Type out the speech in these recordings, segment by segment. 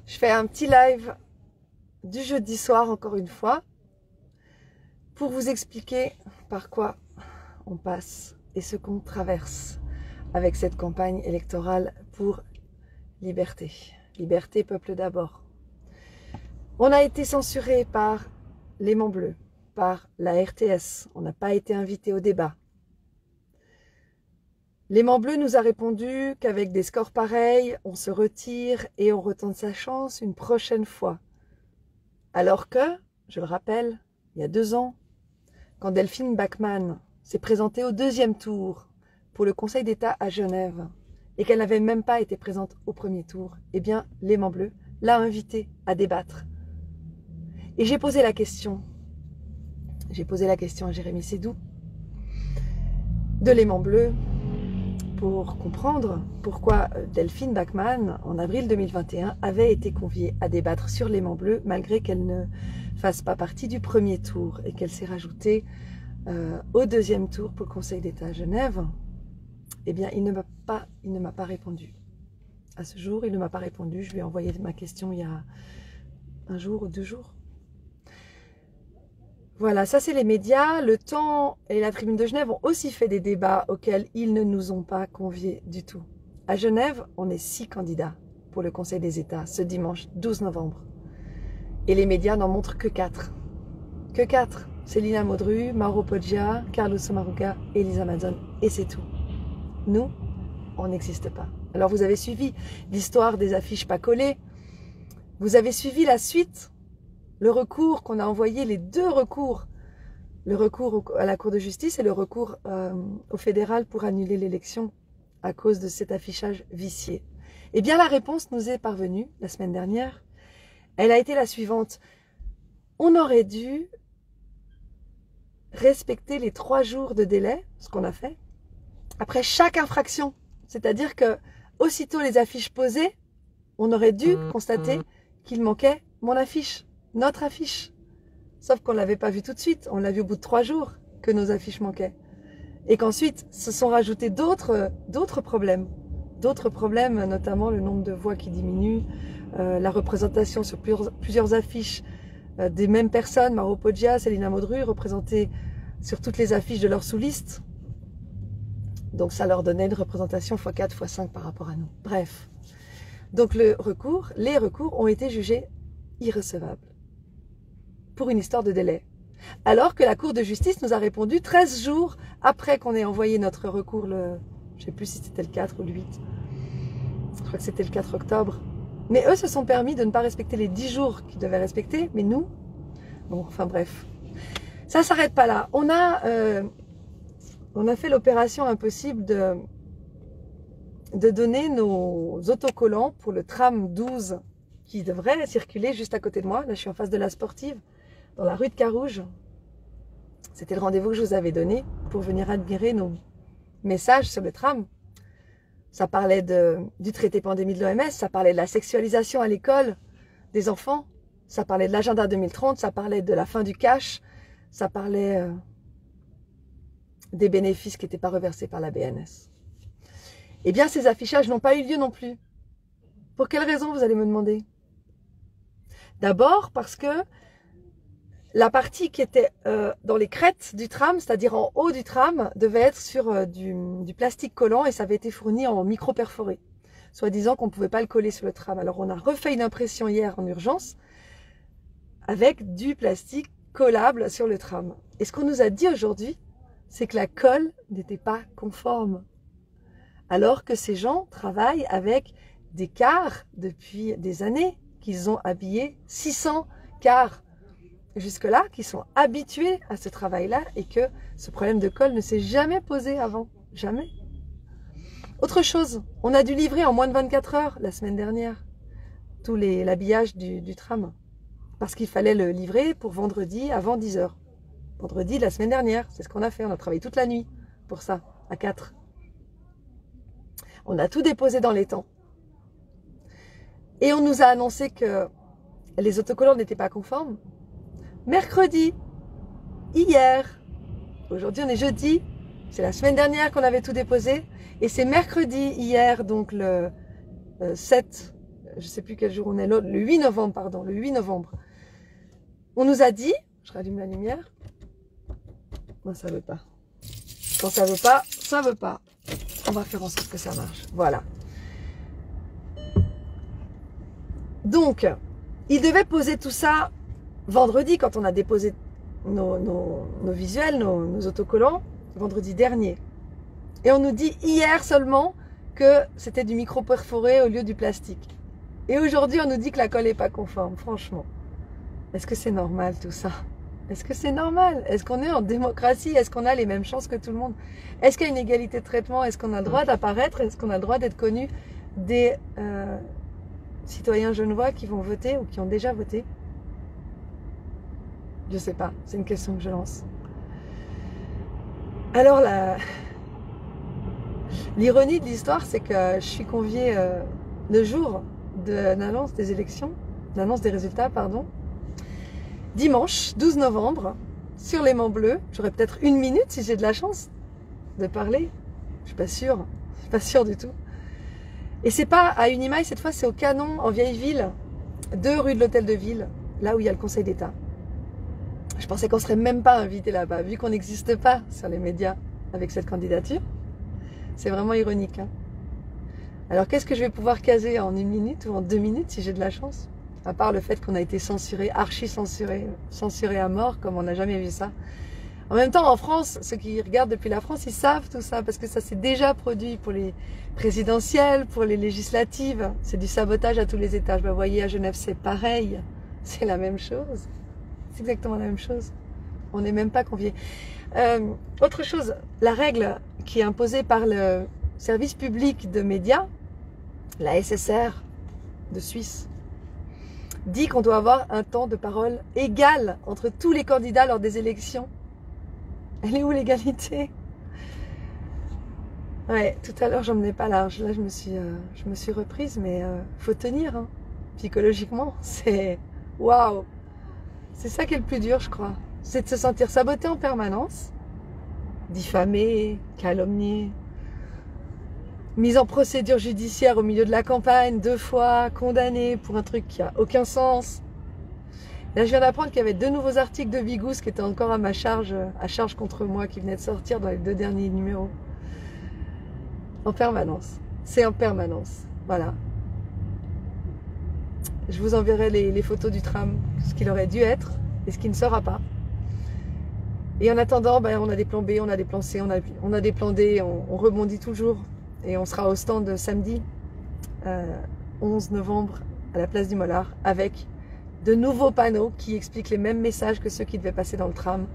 Je fais un petit live du jeudi soir, encore une fois, pour vous expliquer par quoi on passe et ce qu'on traverse avec cette campagne électorale pour liberté. Liberté, peuple d'abord. On a été censuré par l'Aimant Bleu, par la RTS. On n'a pas été invité au débat. L'Aimant Bleu nous a répondu qu'avec des scores pareils, on se retire et on retente sa chance une prochaine fois. Alors que, je le rappelle, il y a 2 ans, quand Delphine Backman s'est présentée au 2e tour pour le Conseil d'État à Genève et qu'elle n'avait même pas été présente au 1er tour, eh bien, l'Aimant Bleu l'a invitée à débattre. Et j'ai posé la question à Jérémy Sédou de l'Aimant Bleu pour comprendre pourquoi Delphine Backman, en avril 2021, avait été conviée à débattre sur l'Aimant Bleu malgré qu'elle ne fasse pas partie du 1er tour et qu'elle s'est rajoutée au 2e tour pour le Conseil d'État à Genève. Eh bien, il ne m'a pas répondu. À ce jour, il ne m'a pas répondu. Je lui ai envoyé ma question il y a 1 jour ou 2 jours. Voilà, ça c'est les médias. Le Temps et la Tribune de Genève ont aussi fait des débats auxquels ils ne nous ont pas conviés du tout. À Genève, on est 6 candidats pour le Conseil des États ce dimanche 12 novembre. Et les médias n'en montrent que 4. Que 4. Célina Modru, Mauro Poggia, Carlos Sommaruga, Elisa Mazon, et c'est tout. Nous, on n'existe pas. Alors vous avez suivi l'histoire des affiches pas collées. Vous avez suivi la suite. Le recours qu'on a envoyé, les 2 recours, le recours à la Cour de justice et le recours au fédéral pour annuler l'élection à cause de cet affichage vicié. Eh bien, la réponse nous est parvenue la semaine dernière. Elle a été la suivante. On aurait dû respecter les 3 jours de délai, ce qu'on a fait, après chaque infraction. C'est-à-dire que, aussitôt les affiches posées, on aurait dû constater qu'il manquait mon affiche. Notre affiche. Sauf qu'on ne l'avait pas vu tout de suite. On l'a vu au bout de 3 jours que nos affiches manquaient. Et qu'ensuite se sont rajoutés d'autres problèmes. D'autres problèmes, notamment le nombre de voix qui diminue, la représentation sur plusieurs affiches des mêmes personnes, Mauro Poggia, Célina Modru, représentées sur toutes les affiches de leur sous-liste. Donc ça leur donnait une représentation x4, x5 par rapport à nous. Bref. Donc les recours ont été jugés irrecevables. Pour une histoire de délai. Alors que la Cour de justice nous a répondu 13 jours après qu'on ait envoyé notre recours, je ne sais plus si c'était le 4 ou le 8. Je crois que c'était le 4 octobre. Mais eux se sont permis de ne pas respecter les 10 jours qu'ils devaient respecter, mais nous, bon, enfin bref. Ça ne s'arrête pas là. On a fait l'opération impossible de donner nos autocollants pour le tram 12 qui devrait circuler juste à côté de moi. Là, je suis en face de la Sportive, dans la rue de Carouge. C'était le rendez-vous que je vous avais donné pour venir admirer nos messages sur le tram. Ça parlait du traité pandémie de l'OMS, ça parlait de la sexualisation à l'école des enfants, ça parlait de l'agenda 2030, ça parlait de la fin du cash, ça parlait des bénéfices qui n'étaient pas reversés par la BNS. Eh bien, ces affichages n'ont pas eu lieu non plus. Pour quelle raison, vous allez me demander? D'abord parce que la partie qui était dans les crêtes du tram, c'est-à-dire en haut du tram, devait être sur du plastique collant et ça avait été fourni en micro-perforé, soi-disant qu'on ne pouvait pas le coller sur le tram. Alors on a refait une impression hier en urgence avec du plastique collable sur le tram. Et ce qu'on nous a dit aujourd'hui, c'est que la colle n'était pas conforme. Alors que ces gens travaillent avec des cars depuis des années, qu'ils ont habillé 600 cars jusque-là, qui sont habitués à ce travail-là et que ce problème de colle ne s'est jamais posé avant. Jamais. Autre chose, on a dû livrer en moins de 24 heures la semaine dernière tout l'habillage du tram parce qu'il fallait le livrer pour vendredi avant 10 heures. Vendredi de la semaine dernière, c'est ce qu'on a fait. On a travaillé toute la nuit pour ça, à 4. On a tout déposé dans les temps. Et on nous a annoncé que les autocollants n'étaient pas conformes. Mercredi, hier, aujourd'hui on est jeudi, c'est la semaine dernière qu'on avait tout déposé, et c'est mercredi, hier, donc le 7 je ne sais plus quel jour on est, le 8 novembre, pardon, le 8 novembre, on nous a dit, je rallume la lumière, non, ça veut pas. Quand ça veut pas, ça veut pas. On va faire en sorte que ça marche. Voilà. Donc, il devait poser tout ça vendredi quand on a déposé nos visuels, nos autocollants, vendredi dernier. Et on nous dit hier seulement que c'était du micro perforé au lieu du plastique. Et aujourd'hui, on nous dit que la colle n'est pas conforme. Franchement, est-ce que c'est normal tout ça? Est-ce que c'est normal? Est-ce qu'on est en démocratie? Est-ce qu'on a les mêmes chances que tout le monde? Est-ce qu'il y a une égalité de traitement? Est-ce qu'on a le droit d'apparaître? Est-ce qu'on a le droit d'être connu des citoyens genevois qui vont voter ou qui ont déjà voté? Je sais pas, c'est une question que je lance. Alors l'ironie de l'histoire, c'est que je suis conviée le jour de l'annonce des élections, l'annonce des résultats, pardon, dimanche 12 novembre, sur l'aimant bleu. J'aurai peut-être 1 minute si j'ai de la chance de parler. Je suis pas sûre du tout. Et c'est pas à Unimail, cette fois c'est au Canon, en vieille ville, 2 rue de l'Hôtel de Ville, là où il y a le Conseil d'État. Je pensais qu'on serait même pas invité là-bas, vu qu'on n'existe pas sur les médias avec cette candidature. C'est vraiment ironique. Hein. Alors qu'est-ce que je vais pouvoir caser en 1 minute ou en 2 minutes si j'ai de la chance? À part le fait qu'on a été censuré, censuré à mort, comme on n'a jamais vu ça. En même temps, en France, ceux qui regardent depuis la France, ils savent tout ça, parce que ça s'est déjà produit pour les présidentielles, pour les législatives. C'est du sabotage à tous les étages. Ben, vous voyez, à Genève, c'est pareil. C'est la même chose. C'est exactement la même chose. On n'est même pas conviés. Autre chose, la règle qui est imposée par le service public de médias, la SSR de Suisse, dit qu'on doit avoir un temps de parole égal entre tous les candidats lors des élections. Elle est où l'égalité? Ouais, tout à l'heure, j'en menais pas large. Là, je me suis reprise, mais faut tenir. Hein. Psychologiquement, c'est waouh. C'est ça qui est le plus dur, je crois. C'est de se sentir saboté en permanence, diffamé, calomnié, mise en procédure judiciaire au milieu de la campagne, 2 fois, condamné pour un truc qui a aucun sens. Là, je viens d'apprendre qu'il y avait 2 nouveaux articles de Bigous qui étaient encore à charge contre moi, qui venaient de sortir dans les 2 derniers numéros. En permanence. C'est en permanence. Voilà. Je vous enverrai les photos du tram, ce qu'il aurait dû être et ce qui ne sera pas. Et en attendant, ben, on a des plans B, on a des plans C, on a des plans D, on rebondit toujours. Et on sera au stand samedi, 11 novembre, à la place du Mollard, avec de nouveaux panneaux qui expliquent les mêmes messages que ceux qui devaient passer dans le tram.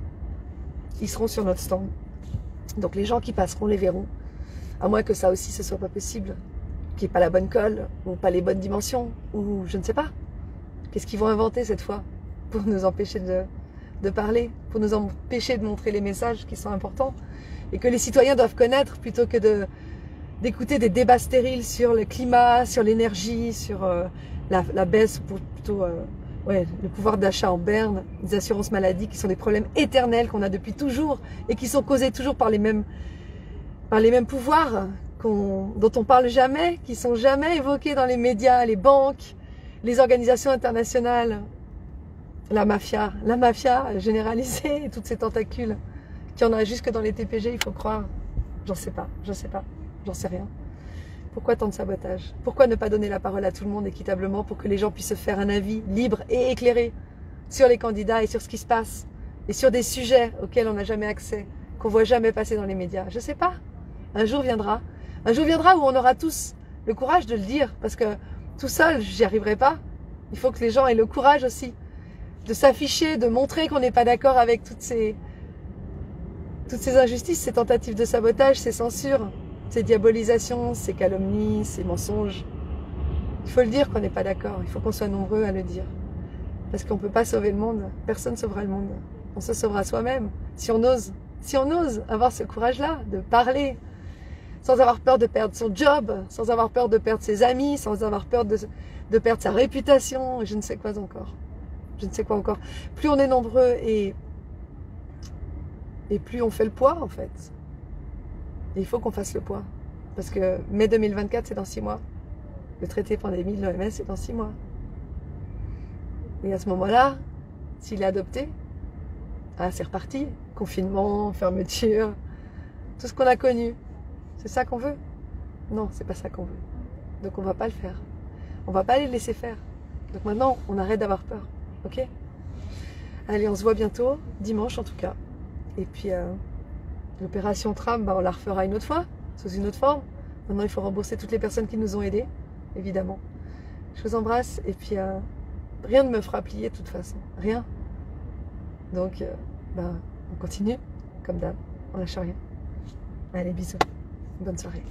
Ils seront sur notre stand. Donc les gens qui passeront les verront. À moins que ça aussi, ce soit pas possible. Qu'il n'y ait pas la bonne colle, ou pas les bonnes dimensions, ou je ne sais pas. Qu'est-ce qu'ils vont inventer cette fois pour nous empêcher de parler, pour nous empêcher de montrer les messages qui sont importants et que les citoyens doivent connaître plutôt que d'écouter des débats stériles sur le climat, sur l'énergie, sur la baisse, plutôt le pouvoir d'achat en berne, les assurances maladie qui sont des problèmes éternels qu'on a depuis toujours et qui sont causés toujours par les mêmes pouvoirs dont on parle jamais, qui sont jamais évoqués dans les médias, les banques, les organisations internationales, la mafia généralisée, et toutes ces tentacules qu'il y en a jusque dans les TPG, il faut croire. J'en sais pas, j'en sais rien. Pourquoi tant de sabotage? Pourquoi ne pas donner la parole à tout le monde équitablement pour que les gens puissent se faire un avis libre et éclairé sur les candidats et sur ce qui se passe et sur des sujets auxquels on n'a jamais accès, qu'on voit jamais passer dans les médias? Je sais pas. Un jour viendra où on aura tous le courage de le dire, parce que tout seul, j'y arriverai pas. Il faut que les gens aient le courage aussi de s'afficher, de montrer qu'on n'est pas d'accord avec toutes ces injustices, ces tentatives de sabotage, ces censures, ces diabolisations, ces calomnies, ces mensonges. Il faut le dire qu'on n'est pas d'accord, il faut qu'on soit nombreux à le dire. Parce qu'on ne peut pas sauver le monde, personne ne sauvera le monde. On se sauvera soi-même, si on ose avoir ce courage-là, de parler, sans avoir peur de perdre son job, sans avoir peur de perdre ses amis, sans avoir peur de perdre sa réputation, et je ne sais quoi encore. Je ne sais quoi encore. Plus on est nombreux et plus on fait le poids, en fait. Et il faut qu'on fasse le poids. Parce que mai 2024, c'est dans 6 mois. Le traité pandémie de l'OMS, c'est dans 6 mois. Et à ce moment-là, s'il est adopté, ah, c'est reparti. Confinement, fermeture, tout ce qu'on a connu. C'est ça qu'on veut? Non, c'est pas ça qu'on veut. Donc on va pas le faire. On va pas les laisser faire. Donc maintenant, on arrête d'avoir peur. Ok? Allez, on se voit bientôt, dimanche en tout cas. Et puis, l'opération tram, on la refera une autre fois, sous une autre forme. Maintenant, il faut rembourser toutes les personnes qui nous ont aidés, évidemment. Je vous embrasse et puis rien ne me fera plier de toute façon. Rien. Donc, on continue, comme d'hab. On lâche rien. Allez, bisous. Bonne soirée.